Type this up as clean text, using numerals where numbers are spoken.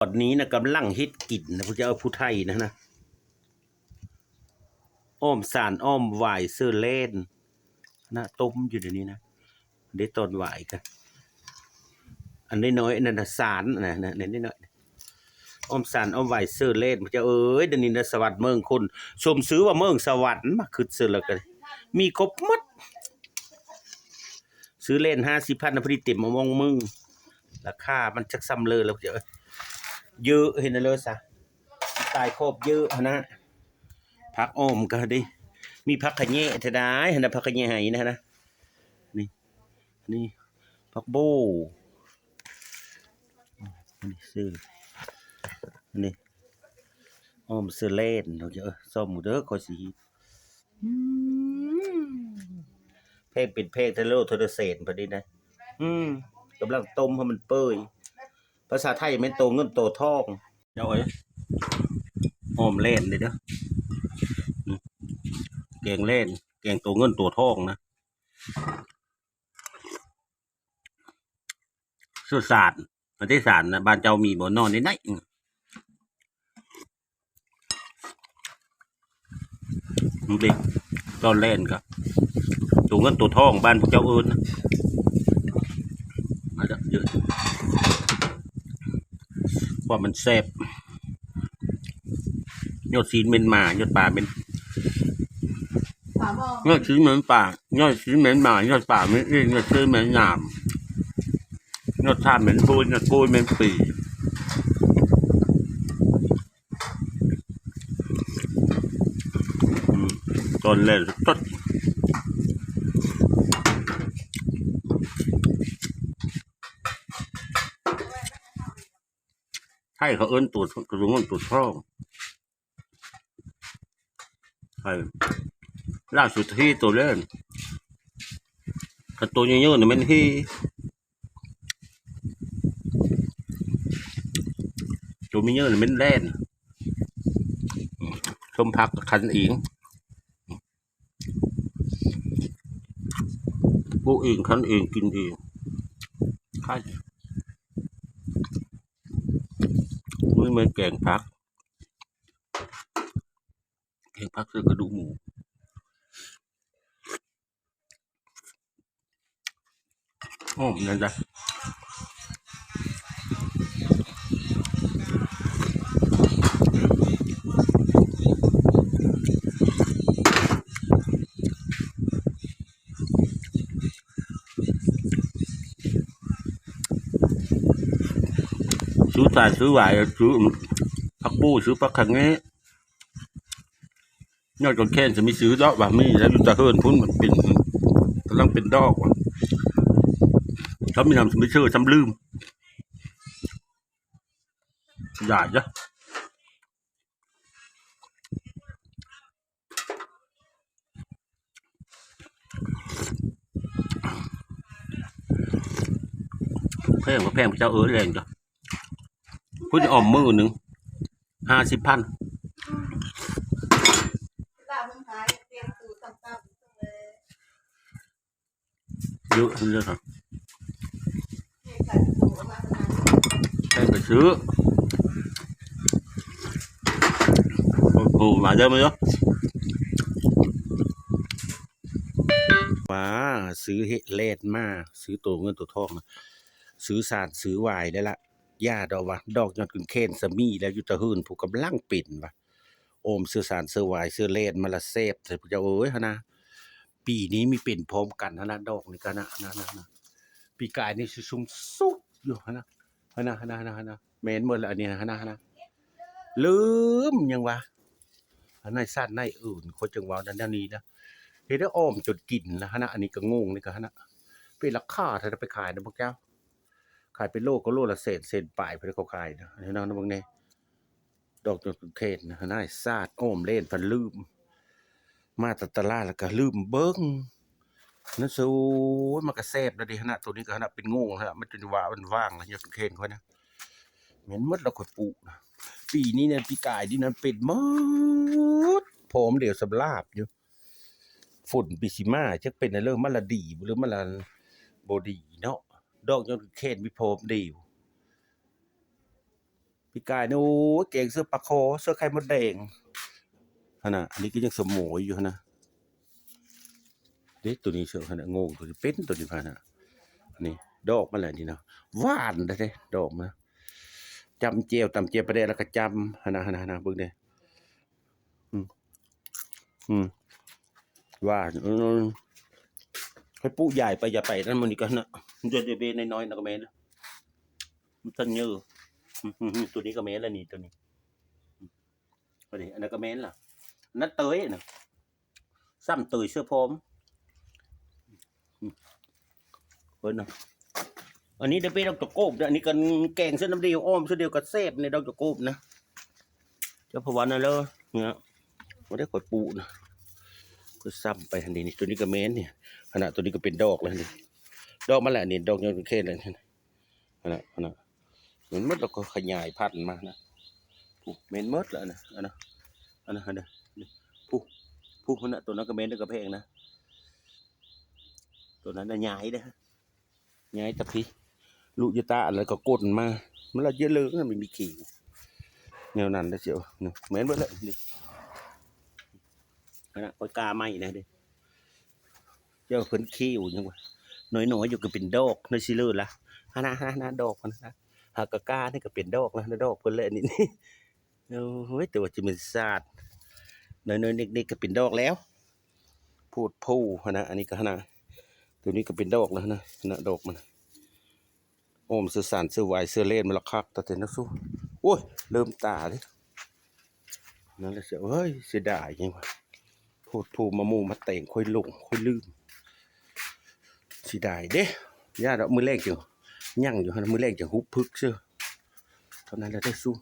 ตอนนี้นะกำลังฮิตกินนะพวกเจ้าผู้ไทยนะอ้อมสารอ้อมหวายเสื้อเล่นนะต้มอยู่เดี๋ยวนี้นะได้ตอนหวายกันอันนี้น้อยนั่นนะสารนะนี่น้อยอ้อมสารอ้อมหวายเสื้อเล่นพวกเจ้าเอ้ยเดี๋ยวนี้นะสวัสดิ์เมืองคนชมซื้อว่าเมืองสวรรค์มาคือเสื้อละกันมีครบหมดซื้อเล่น50,000นะพอดีเต็มมามองมึงราคามันจักซ้ำเลยแล้วเจ้าเยอะเห็นเลยซะตายครบเยอะนะผักอ้อมก็ดิมีผักขะแยะเท่าได้นะผักขะแยะไหนะนี่ผักโบนี่ซื้อนี่อ้อมเสื้อเล่นเราจะซ่อมหมูเด้อคอยสีเพลงเป็นเพลงเทโลโทรเซนพอดีนะกำลังต้มให้มันเปื่อยภาษาไทยไม่โตเงินโตทองเจ้าเอ้ยอ้อมเล่นเลยเด้อแกงเล่นแกงตัวเงินตัวทองนะสุดศาสตร์ประเทศศาสตร์นะบ้านเจ้ามีบ่นอนในไหนเด็กตอนเล่นครับตัวเงินตัวทองบ้านเจ้าเอิญนะมาเยอะว่ามันแซ่บยอดซีนเป็นหมายอดป่าเป็นยอดซีนเหมือนป่ายอดซีนเหมือนหมายอดป่าเหมือนเองยอดซีนเหมือนหนามยอดท่าเหมือนปูนยอดปูนเหมือนปีตอนเล่นสดใช่เขาเอิ้นตัวกระดุมตัวทองใช่ล่าสุดที่ตัวเล่นถ้าตัวเยอะๆเนี่ยมันที่ตัวไม่เยอะเนี่ยมันเล่นชมพักคันอิงผู้เองคันเองกินเองใช่ไม่เหมือนแกงพักเสื้อกระดูกหมูโอ้นั่นจ้ะซื้อสารซื้อหวายซื้อผักบู้ซื้อผักขังเงี้ยยอดก่อนแค่จะมีซื้อดอกแบบนี้แล้วจะเฮิร์นพุ่นมันเป็นกำลังเป็นดอกเขามีนำสมิเชอร์ซ้ำลืมใหญ่จ้ะแพงก็แพงพระเจ้าแรงจ้ะพูดจะออมมือหนึ่ง50,000เยอะเยอะครับแพงไปซื้อโอ้มาเยอะไหมเนาะว้าซื้อเฮเลดมาซื้อตัวเงินตัวทองนะซื้อสารซื้อวายได้ละย่าดอกวะดอกยอดกึ่งเคนสมีแล้วยุตะหืนผูกกำลังปิ่นวะโอมซื้อสารซื้อวายซื้อเลดมาละเซฟใส่พระเจ้าเอ้ยฮะนะปีนี้มีเป็นพร้อมกันฮะนะดอกนี่กันนะปีกายนี่ซุ่มซุกอยู่ฮะนะเมนหมดแล้วอันนี้ฮะนะลืมยังวะอันในสั้นในอื่นคนจังหวะนั้นนี้นะเฮ็ดได้อ้อมจนกินนะฮะนะอันนี้ก็งงนี่ก็ฮะนะเป็นราคาถ้าจะไปขายนะพวกเจ้าขายเป็นโลก็โลละเศษปลายเพื่อเขาขายนะอันนี้น้องบางเนี่ยดอกจนเคนนะฮะนะซาดอ้อมเล่นพันลืมมาตลาดแล้วก็ลืมเบิ้งนั่นสู้มันก็แซ่บแล้วดิฮะนะตัวนี้ก็ฮะนะเป็นงงฮะมันจนว่ามันว่างนะยังเป็นเคนเขานะเหม็นมดเราค่อยปลูกนะปีนี้เนี่ยปีกายนี่นั้นเป็นมดพร้อมเดี๋ยวสำลาบอยู่ฝุ่นปีสิมาจะเป็นในเรื่องมะละดีหรือมะละโบดีเนาะดอกยอดเคนมีพร้อมดี พี่กายนี่โอ้ยเก่งเสื้อปลาคอเสื้อไข่มดแดงหั่นน่ะอันนี้ก็ยังสมโหมยอยู่หั่นน่ะเด็กตัวนี้เชื่อหั่นน่ะโง่ตัวนี้เป็นตัวนี้หั่นน่ะอันนี้ดอกมันแหละนี่เนาะหวานเด้ดอกมันจำเจียวตำเจียวไปได้แล้วก็จำหั่นน่ะเบิ่งเด้อืมอืมหวานให้ปุ๊ใหญ่ไปอย่าไปนั่นมันนี่กันนะมันจะเบนน้อยๆนะก็แม่นมันตันเยอะตัวนี้ก็แม่นแล้วนี่ตัวนี้อันนี้อันนั้นก็แม่นล่ะนั่นเตยน่ะซ้ำเตยเสื้อพร้อมเพิ่นน่ะอันนี้ได้เป็นดอกตะโกบอันนี้กันแกงเส้นน้ำเดียวอ้อมเส้นเดียวกับเซฟในดอกตะโกบนะเจ้าพวันน่ะเลยเนี่ยบ่ได้ข่อยปูนะก็ซ้ำไปทันทีนี่ตัวนี้ก็แม่นเนี่ยขณะตัวนี้ก็เป็นดอกแล้วนี่ดอกมันแหละนี่ดอกยอดเคนเลยขณะมันมดแล้วก็ขยายพันธุ์มานะผู้เมนมดแล้วนะอันนั้นผู้ขณะตัวนั้นก็เมนก็แพงนะตัวนั้นน่ะใหญ่เด้อใหญ่ตะพีลูกยตาอะไรก็กดมามันละเยอะเลยนะมันมีขี่แนวนั้นได้เสียวเมนหมดเลยนี่ขณะก้อยกาไม่นะดิเจ้าเพิ่นขี้อยู่ยังวะน้อยๆอยู่ก็เป็นดอกในซิเลอร์ละฮะนะดอกมันนะหากกานี่ก็เป็นดอกนะดอกเพิ่นเลยนี่โอ้ยแต่ว่าจะเป็นศาสตร์น้อยๆเด็กๆก็เป็นดอกแล้วพูดผู้นะอันนี้ก็นะตัวนี้ก็เป็นดอกแล้วนะดอกมันโอมเสื้อสารเสื้อวายเสื้อเล่นมันละคักแต่นักสู้โอ้ยเริ่มตาดินั่นแหละเสียเฮ้ยเสียดายยังวะพูดผู้มามูมาแต่งค่อยลงค่อยลืมเสียดายเด้ย่าดอกมือแรกจังยั่งอยู่ฮะมือแรกจังฮุบพึกเชื่อเท่านั้นแหละได้สู้